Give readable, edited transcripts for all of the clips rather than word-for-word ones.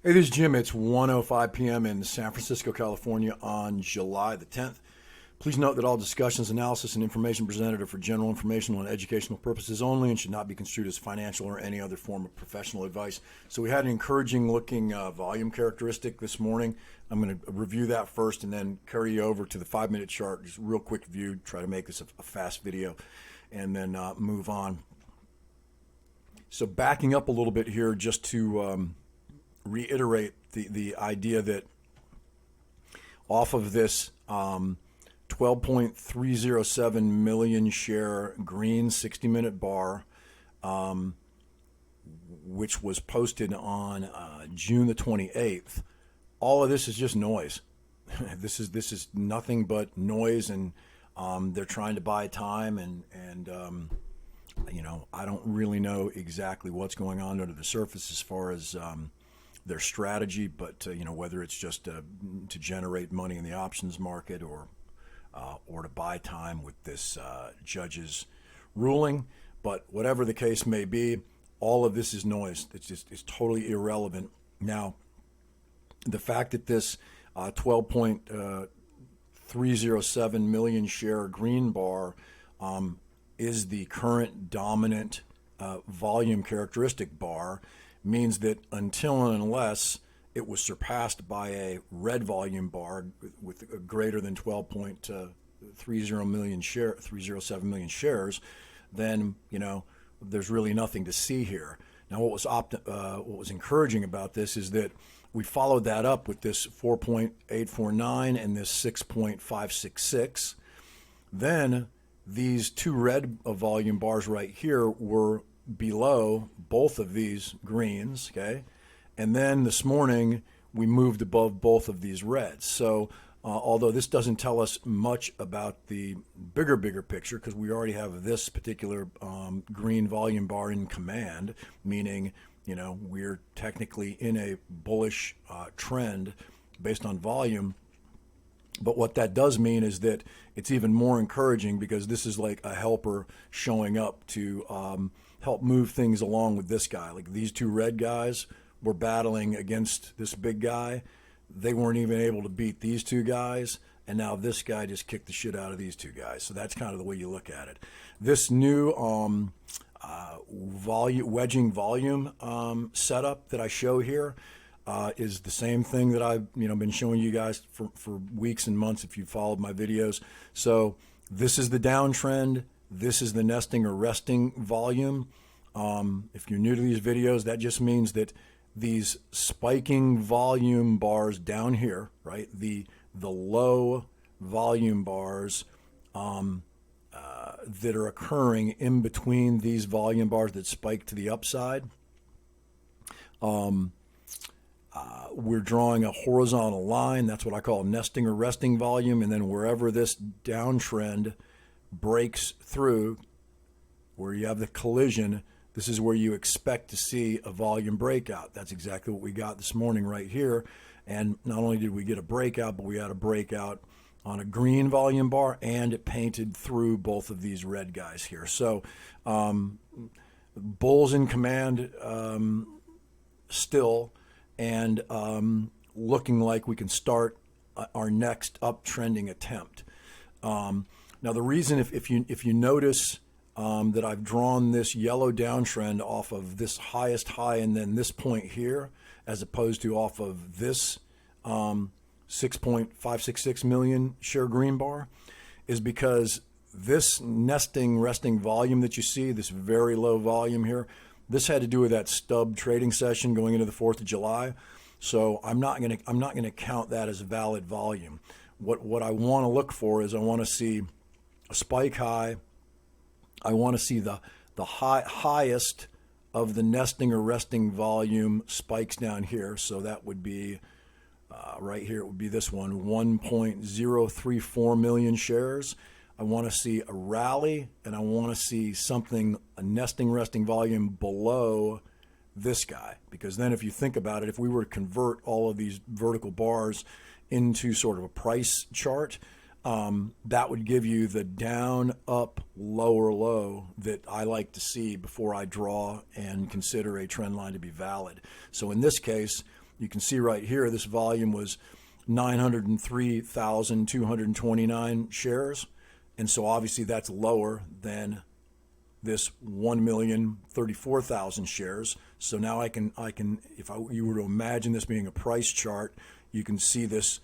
Hey, this is Jim. It's 1:05 p.m. in San Francisco, California on July the 10th. Please note that all discussions, analysis, and information presented are for general informational and educational purposes only and should not be construed as financial or any other form of professional advice. So we had an encouraging looking volume characteristic this morning. I'm going to review that first and then carry you over to the 5-minute chart. Just a real quick view, try to make this a fast video, and then move on. So backing up a little bit here just to reiterate the idea that off of this 12.307 million share green 60-minute bar, which was posted on June the 28th, all of this is just noise. This is nothing but noise, and they're trying to buy time, and I don't really know exactly what's going on under the surface as far as their strategy, but whether it's just to generate money in the options market or to buy time with this judge's ruling. But whatever the case may be, all of this is noise. It's totally irrelevant. Now, the fact that this 12.307 million share green bar is the current dominant volume characteristic bar means that until and unless it was surpassed by a red volume bar with a greater than 12.30 million share, 307 million shares, then there's really nothing to see here. Now, what was encouraging about this is that we followed that up with this 4.849 and this 6.566. Then these two red volume bars right here were below both of these greens, okay? And then this morning we moved above both of these reds. So although this doesn't tell us much about the bigger picture, because we already have this particular green volume bar in command, meaning we're technically in a bullish trend based on volume. But what that does mean is that it's even more encouraging, because this is like a helper showing up to help move things along with this guy. Like these two red guys were battling against this big guy. They weren't even able to beat these two guys, and now this guy just kicked the shit out of these two guys. So that's kind of the way you look at it. This new wedging volume setup that I show here is the same thing that I've been showing you guys for weeks and months if you followed my videos. So this is the downtrend. This is the nesting or resting volume. If you're new to these videos, that just means that these spiking volume bars down here, right? The low volume bars that are occurring in between these volume bars that spike to the upside. We're drawing a horizontal line. That's what I call nesting or resting volume. And then wherever this downtrend breaks through, where you have the collision, this is where you expect to see a volume breakout. That's exactly what we got this morning right here. And not only did we get a breakout, but we had a breakout on a green volume bar, and it painted through both of these red guys here. So bulls in command still, and looking like we can start our next uptrending attempt. Now, the reason, if you notice that I've drawn this yellow downtrend off of this highest high and then this point here, as opposed to off of this 6.566 million share green bar, is because this nesting resting volume that you see, this very low volume here, this had to do with that stub trading session going into the 4th of July. So I'm not going to count that as valid volume. What I want to look for is I want to see a spike high. I want to see the highest of the nesting or resting volume spikes down here. So that would be right here. It would be this one, 1.034 million shares. I want to see a rally, and I want to see something, a nesting resting volume below this guy. Because then if you think about it, if we were to convert all of these vertical bars into sort of a price chart, that would give you the down, up, lower, low that I like to see before I draw and consider a trend line to be valid. So in this case, you can see right here, this volume was 903,229 shares. And so obviously that's lower than this 1,034,000 shares. So now I can, if you were to imagine this being a price chart, you can see this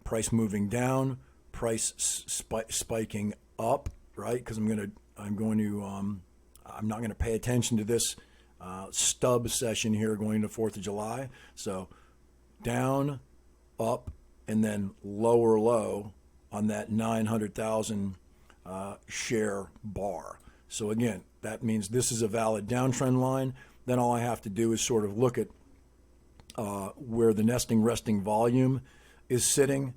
price moving down, price spiking up, right? Because I'm not going to pay attention to this stub session here going into 4th of July. So down, up, and then lower low on that 900,000 share bar. So again, that means this is a valid downtrend line. Then all I have to do is sort of look at where the nesting resting volume is sitting,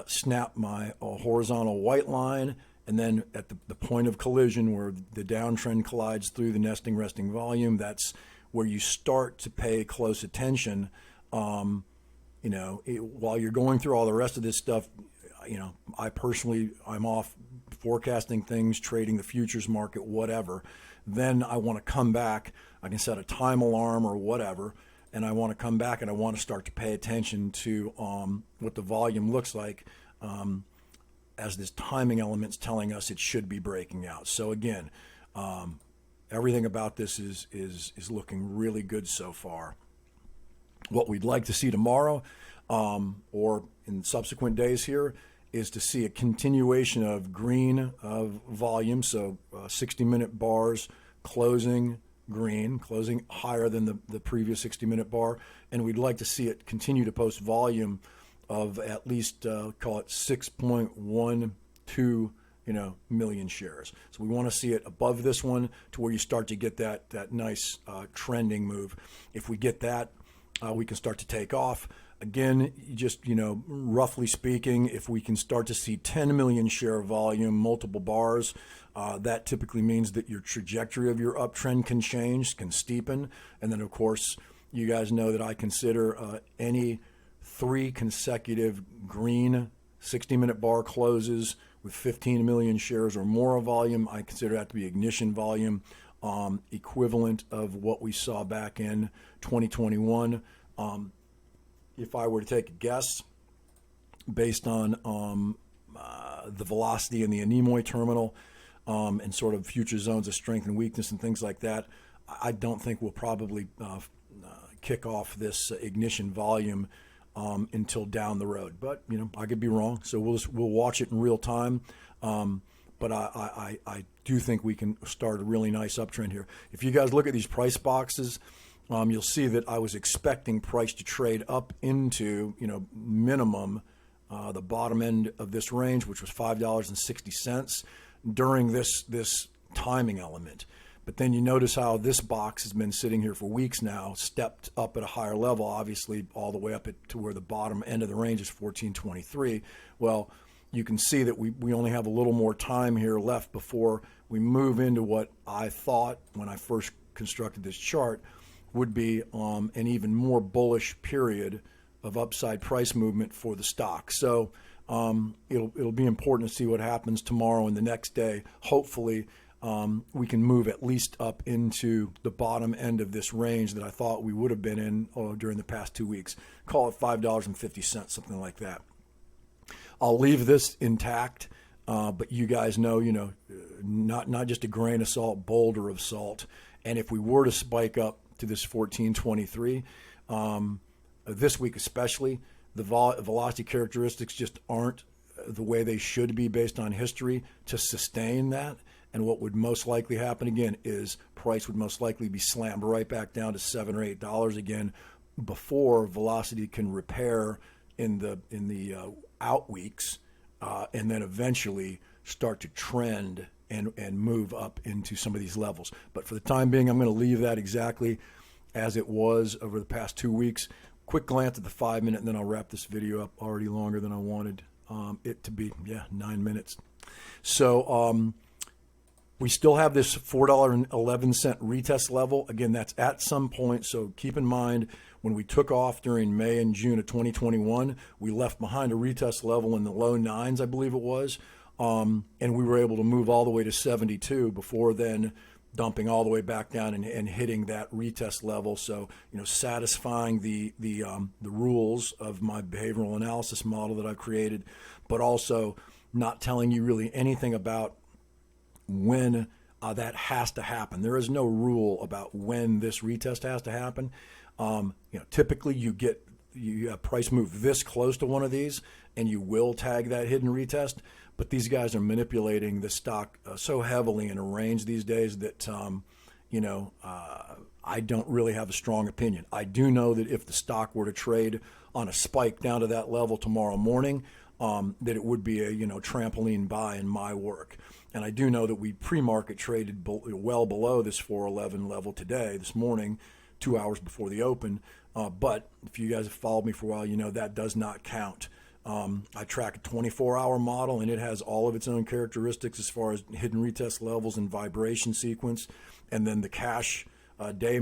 snap my horizontal white line, and then at the point of collision where the downtrend collides through the nesting resting volume, that's where you start to pay close attention. While you're going through all the rest of this stuff, I'm off forecasting things, trading the futures market, whatever. Then I want to come back. I can set a time alarm or whatever, and I want to come back and I want to start to pay attention to what the volume looks like as this timing element's telling us it should be breaking out. So again, everything about this is looking really good so far. What we'd like to see tomorrow or in subsequent days here is to see a continuation of green volume, so 60-minute bars closing green, closing higher than the previous 60-minute bar, and we'd like to see it continue to post volume of at least call it 6.12 million shares. So we want to see it above this one to where you start to get that nice trending move. If we get that, we can start to take off. Again, just, roughly speaking, if we can start to see 10 million share volume, multiple bars, that typically means that your trajectory of your uptrend can change, can steepen. And then, of course, you guys know that I consider any 3 consecutive green 60-minute bar closes with 15 million shares or more of volume. I consider that to be ignition volume, equivalent of what we saw back in 2021. If I were to take a guess based on the velocity in the Anemoi terminal and sort of future zones of strength and weakness and things like that, I don't think we'll probably kick off this ignition volume until down the road. But I could be wrong, so we'll watch it in real time. But I do think we can start a really nice uptrend here. If you guys look at these price boxes, you'll see that I was expecting price to trade up into, minimum the bottom end of this range, which was $5.60 during this timing element. But then you notice how this box has been sitting here for weeks now, stepped up at a higher level, obviously all the way up to where the bottom end of the range is 1423. Well, you can see that we only have a little more time here left before we move into what I thought when I first constructed this chart would be an even more bullish period of upside price movement for the stock. So it'll be important to see what happens tomorrow and the next day. Hopefully we can move at least up into the bottom end of this range that I thought we would have been in during the past 2 weeks. Call it $5.50, something like that. I'll leave this intact, but you guys know, not just a grain of salt, boulder of salt. And if we were to spike up to this 1423, this week especially, the velocity characteristics just aren't the way they should be based on history to sustain that. And what would most likely happen again is price would most likely be slammed right back down to $7 or $8 again before velocity can repair in the out weeks, and then eventually start to trend and move up into some of these levels. But for the time being, I'm going to leave that exactly as it was over the past 2 weeks. Quick glance at the 5-minute, and then I'll wrap this video up. Already longer than I wanted it to be. 9 minutes. So we still have this $4.11 retest level. Again, that's at some point. So keep in mind, when we took off during May and June of 2021, we left behind a retest level in the low 9s, I believe it was. And we were able to move all the way to 72 before then dumping all the way back down and hitting that retest level. So, satisfying the rules of my behavioral analysis model that I've created, but also not telling you really anything about when that has to happen. There is no rule about when this retest has to happen. Typically you have price move this close to one of these, and you will tag that hidden retest. But these guys are manipulating the stock so heavily in a range these days that I don't really have a strong opinion. I do know that if the stock were to trade on a spike down to that level tomorrow morning, that it would be a trampoline buy in my work. And I do know that we pre-market traded well below this 411 level today, this morning, 2 hours before the open. But if you guys have followed me for a while, that does not count. I track a 24-hour model, and it has all of its own characteristics as far as hidden retest levels and vibration sequence. And then the cash day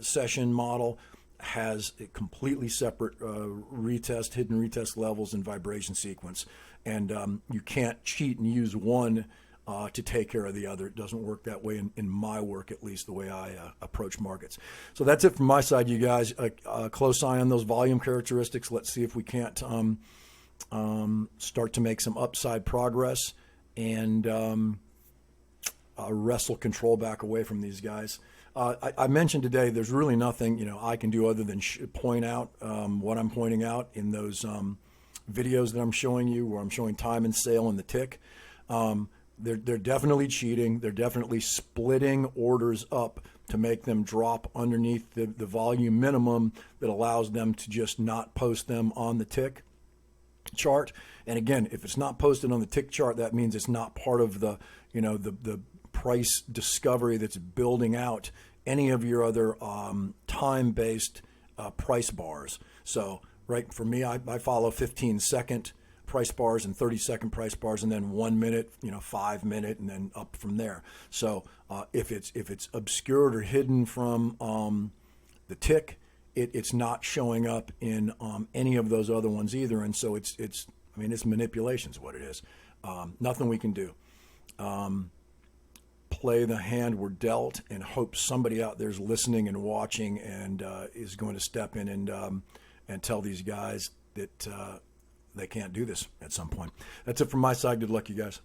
session model has a completely separate hidden retest levels and vibration sequence. And you can't cheat and use one to take care of the other. It doesn't work that way in my work, at least the way I approach markets. So that's it from my side, you guys. A close eye on those volume characteristics. Let's see if we can't start to make some upside progress and wrestle control back away from these guys. I mentioned today there's really nothing I can do other than point out what I'm pointing out in those videos that I'm showing you, where I'm showing time and sale and the tick. They're definitely cheating. They're definitely splitting orders up to make them drop underneath the volume minimum that allows them to just not post them on the tick chart. And again, if it's not posted on the tick chart, that means it's not part of the the price discovery that's building out any of your other time-based price bars. So right, for me, I follow 15-second price bars and 30-second price bars, and then 1 minute, 5 minute, and then up from there. So if it's obscured or hidden from the tick, it's not showing up in any of those other ones either. And so it's manipulation is what it is. Nothing we can do. Play the hand we're dealt and hope somebody out there is listening and watching and is going to step in and tell these guys that they can't do this at some point. That's it from my side. Good luck, you guys.